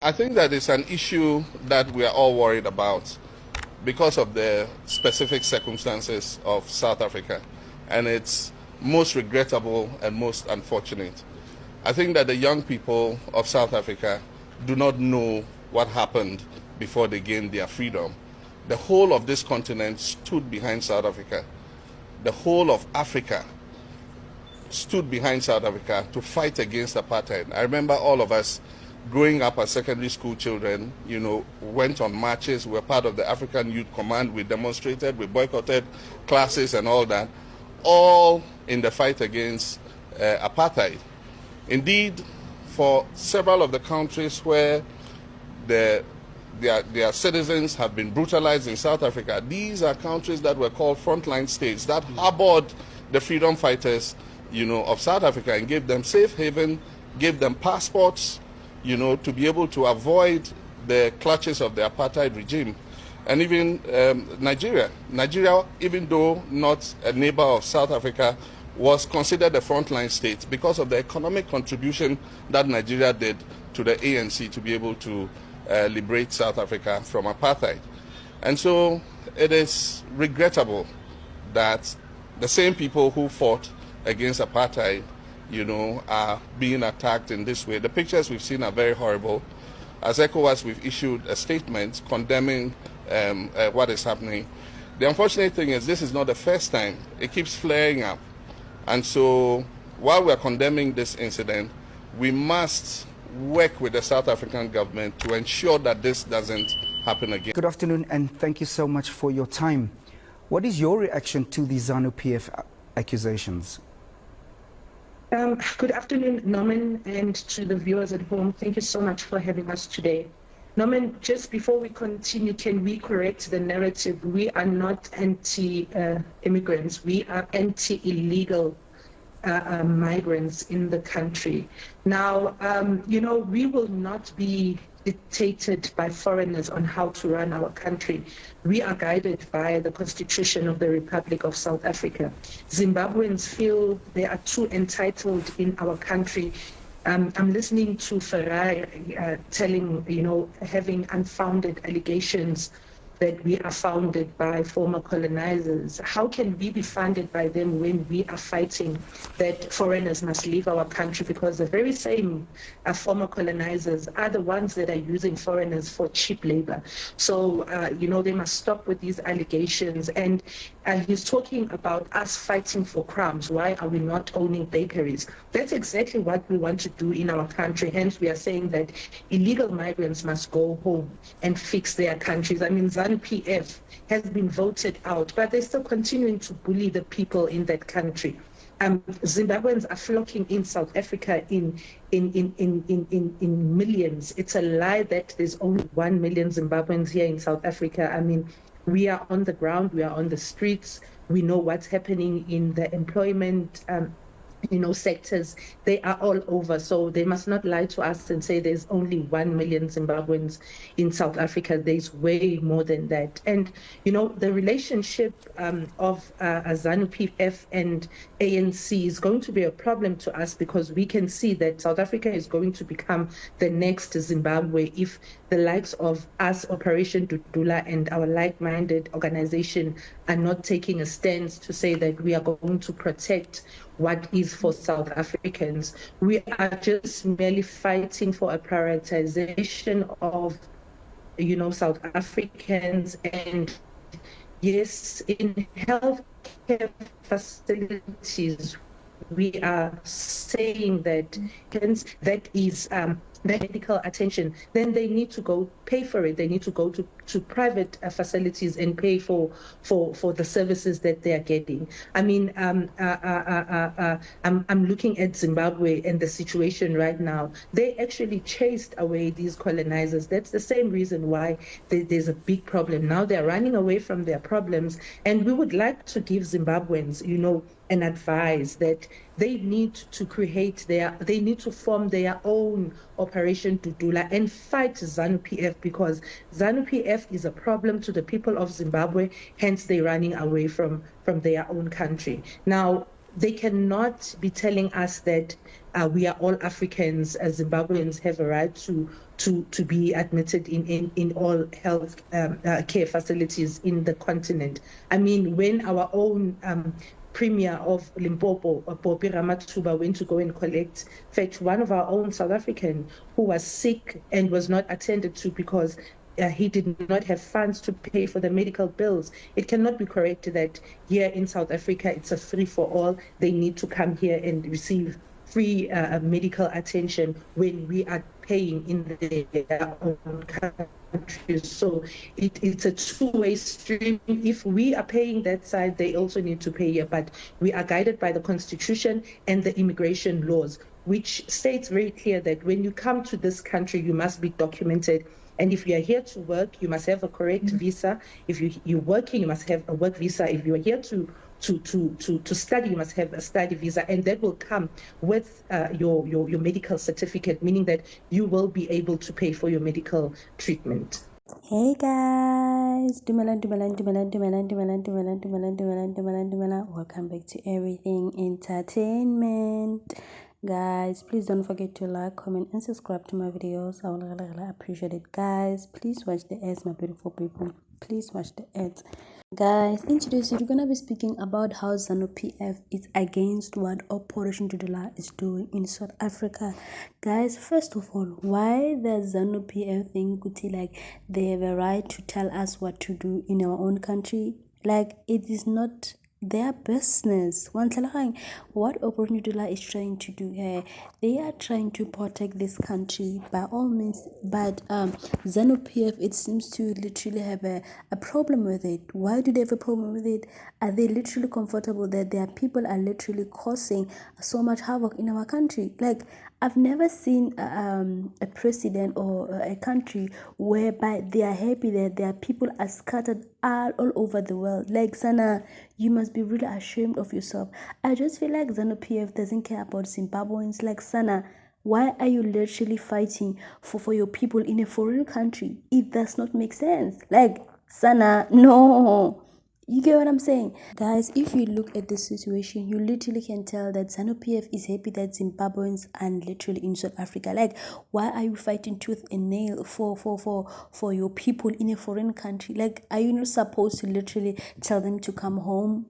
I think that it's an issue that we are all worried about because of the specific circumstances of South Africa, and it's most regrettable and most unfortunate. I think that the young people of South Africa do not know what happened before they gained their freedom. The whole of this continent stood behind South Africa. The whole of Africa stood behind South Africa to fight against apartheid. I remember all of us growing up as secondary school children, went on marches. We were part of the African Youth Command. We demonstrated, we boycotted classes and all that, all in the fight against apartheid. Indeed, for several of the countries where their citizens have been brutalized in South Africa, these are countries that were called frontline states that harbored the freedom fighters, of South Africa and gave them safe haven, gave them passports, to be able to avoid the clutches of the apartheid regime. And even Nigeria, even though not a neighbor of South Africa, was considered a frontline state because of the economic contribution that Nigeria did to the ANC to be able to liberate South Africa from apartheid. And so it is regrettable that the same people who fought against apartheid are being attacked in this way. The pictures we've seen are very horrible. As ECOWAS, we've issued a statement condemning what is happening. The unfortunate thing is this is not the first time. It keeps flaring up. And so while we're condemning this incident, we must work with the South African government to ensure that this doesn't happen again. Good afternoon, and thank you so much for your time. What is your reaction to the Zanupf accusations? Good afternoon, Norman, and to the viewers at home. Thank you so much for having us today. Norman, just before we continue, can we correct the narrative? We are not anti-immigrants. We are anti-illegal migrants in the country. Now, we will not be dictated by foreigners on how to run our country. We are guided by the Constitution of the Republic of South Africa. Zimbabweans feel they are too entitled in our country. I'm listening to Farai telling, having unfounded allegations that we are founded by former colonizers. How can we be funded by them when we are fighting that foreigners must leave our country? Because the very same former colonizers are the ones that are using foreigners for cheap labor. So, they must stop with these allegations. And he's talking about us fighting for crumbs. Why are we not owning bakeries? That's exactly what we want to do in our country. Hence, we are saying that illegal migrants must go home and fix their countries. I mean, ZANU-PF has been voted out, but they're still continuing to bully the people in that country. Zimbabweans are flocking in South Africa in millions. It's a lie that there's only 1 million Zimbabweans here in South Africa. I mean, we are on the ground, we are on the streets, we know what's happening in the employment sectors. They are all over. So they must not lie to us and say there's only 1 million Zimbabweans in South Africa. There's way more than that. And, the relationship of ZANU-PF and ANC is going to be a problem to us because we can see that South Africa is going to become the next Zimbabwe if the likes of us, Operation Dudula, and our like-minded organization are not taking a stance to say that we are going to protect what is for South Africans. We are just merely fighting for a prioritization of, South Africans. And yes, in healthcare facilities, we are saying that that is medical attention, then they need to go pay for it. They need to go to private facilities and pay for the services that they are getting. I mean, I'm looking at Zimbabwe and the situation right now. They actually chased away these colonizers. That's the same reason why there's a big problem. Now they're running away from their problems, and we would like to give Zimbabweans, and advise that they need to form their own Operation Dudula and fight ZANU-PF, because ZANU-PF is a problem to the people of Zimbabwe, hence they're running away from their own country. Now, they cannot be telling us that we are all Africans, as Zimbabweans have a right to be admitted in all health care facilities in the continent. I mean, when our own Premier of Limpopo, Popi Ramathuba, went to go and fetch one of our own South African who was sick and was not attended to because he did not have funds to pay for the medical bills. It cannot be correct that here in South Africa, it's a free for all. They need to come here and receive free medical attention when we are paying in their own countries. So it's a two-way stream. If we are paying that side, they also need to pay here. But we are guided by the Constitution and the immigration laws, which states very clear that when you come to this country, you must be documented. And if you are here to work, you must have a correct visa. If you're working, you must have a work visa. If you're here to study, you must have a study visa, and that will come with your medical certificate, meaning that you will be able to pay for your medical treatment. Hey guys, welcome back to Everything Entertainment. Guys, please don't forget to like, comment and subscribe to my videos. I will really appreciate it. Guys, please watch the ads, my beautiful people. Please watch the ads. Guys, in today's video, we're gonna be speaking about how Zanupf PF is against what Operation Dudula is doing in South Africa. Guys, first of all, why the Zanupf PF think like they have a right to tell us what to do in our own country? Like, it is not their business. What Operation Dudula is trying to do here, they are trying to protect this country by all means, but Zanupf PF, it seems to literally have a problem with it. Why do they have a problem with it? Are they literally comfortable that their people are literally causing so much havoc in our country? Like, I've never seen a president or a country whereby they are happy that their people are scattered all over the world. Like, Sana, you must be really ashamed of yourself. I just feel like Zanupf PF doesn't care about Zimbabweans. Like, Sana, why are you literally fighting for your people in a foreign country? It does not make sense. Like, Sana, no. You get what I'm saying? Guys, if you look at this situation, you literally can tell that Zanupf PF is happy that Zimbabweans are literally in South Africa. Like, why are you fighting tooth and nail for your people in a foreign country? Like, are you not supposed to literally tell them to come home?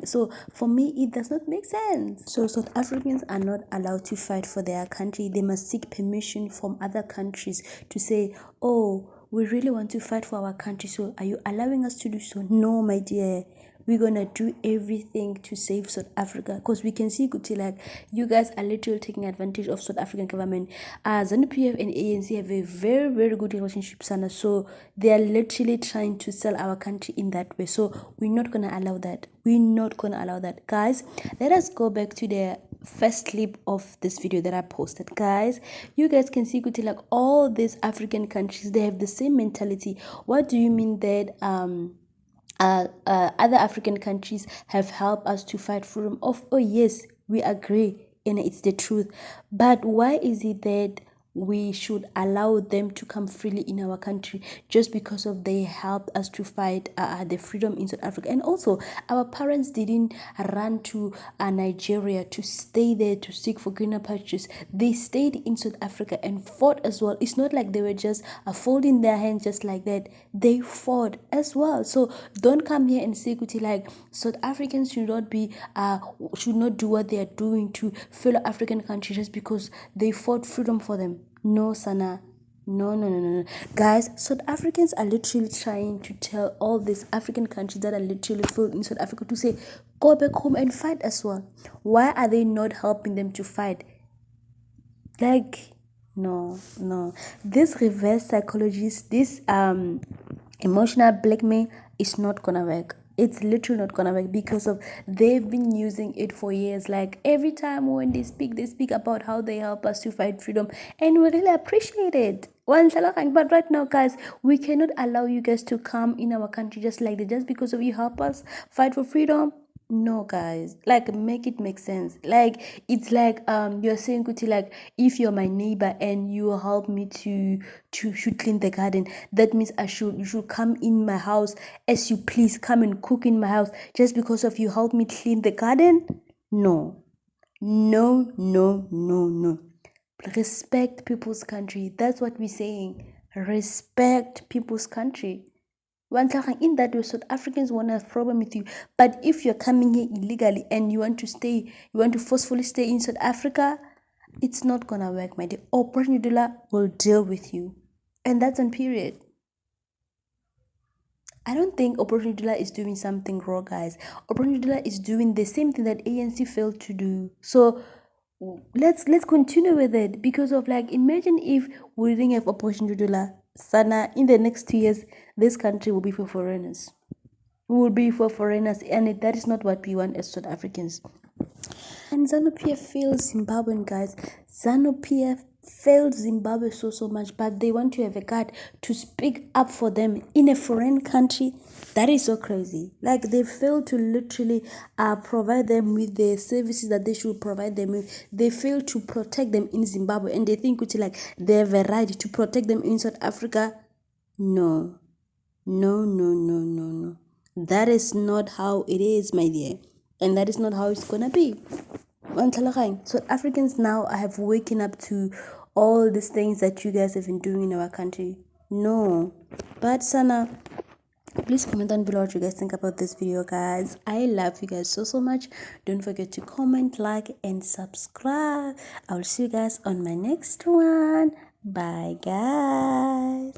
So for me, it does not make sense. So South Africans are not allowed to fight for their country. They must seek permission from other countries to say, oh, we really want to fight for our country, so are you allowing us to do so? No, my dear. We're gonna do everything to save South Africa, because we can see like you guys are literally taking advantage of South African government. Zanupf PF and ANC have a very, very good relationship, Sana. So they are literally trying to sell our country in that way. So we're not gonna allow that. We're not gonna allow that. Guys, let us go back to the first clip of this video that I posted. Guys, you guys can see like all these African countries, they have the same mentality. What do you mean that other African countries have helped us to fight freedom? Oh yes, we agree, and it's the truth. But why is it that we should allow them to come freely in our country just because of they helped us to fight the freedom in South Africa? And also, our parents didn't run to Nigeria to stay there to seek for greener pastures. They stayed in South Africa and fought as well. It's not like they were just folding their hands just like that. They fought as well. So don't come here and say like South Africans should not do what they are doing to fellow African countries just because they fought freedom for them. No, Sana. No. Guys, South Africans are literally trying to tell all these African countries that are literally filled in South Africa to say, go back home and fight as well. Why are they not helping them to fight? Like, no. This reverse psychologist, this emotional blackmail is not gonna work. It's literally not gonna work because of they've been using it for years. Like, every time when they speak about how they help us to fight freedom, and we really appreciate it. But right now, guys, we cannot allow you guys to come in our country just like that, just because of you help us fight for freedom. No, guys, like, make it make sense. Like, it's like you're saying, Kuti, like, if you're my neighbor and you help me to should clean the garden, that means you should come in my house as you please, come and cook in my house just because of you help me clean the garden. No. No, no, no, no. Respect people's country. That's what we're saying. Respect people's country. In that way, South Africans won't have problem with you. But if you're coming here illegally and you want to forcefully stay in South Africa, it's not gonna work, my dear. Operation Dudula will deal with you. And that's on period. I don't think Operation Dudula is doing something wrong, guys. Operation Dudula is doing the same thing that ANC failed to do. So let's continue with it, because of, like, imagine if we didn't have Operation Dudula. Sana, in the next 2 years, this country will be for foreigners. We will be for foreigners, and that is not what we want as South Africans. And Zanupf failed Zimbabwean, guys. Zanupf failed Zimbabwe so much, but they want to have a guard to speak up for them in a foreign country. That is so crazy. Like, they failed to literally provide them with the services that they should provide them with. They failed to protect them in Zimbabwe, and they think they have a right to protect them in South Africa. No. No, no, no, no, no. That is not how it is, my dear. And that is not how it's gonna be. South Africans now have waken up to all these things that you guys have been doing in our country. No. But Sana, please comment down below what you guys think about this video, guys. I love you guys so much. Don't forget to comment, like, and subscribe. I will see you guys on my next one. Bye, guys.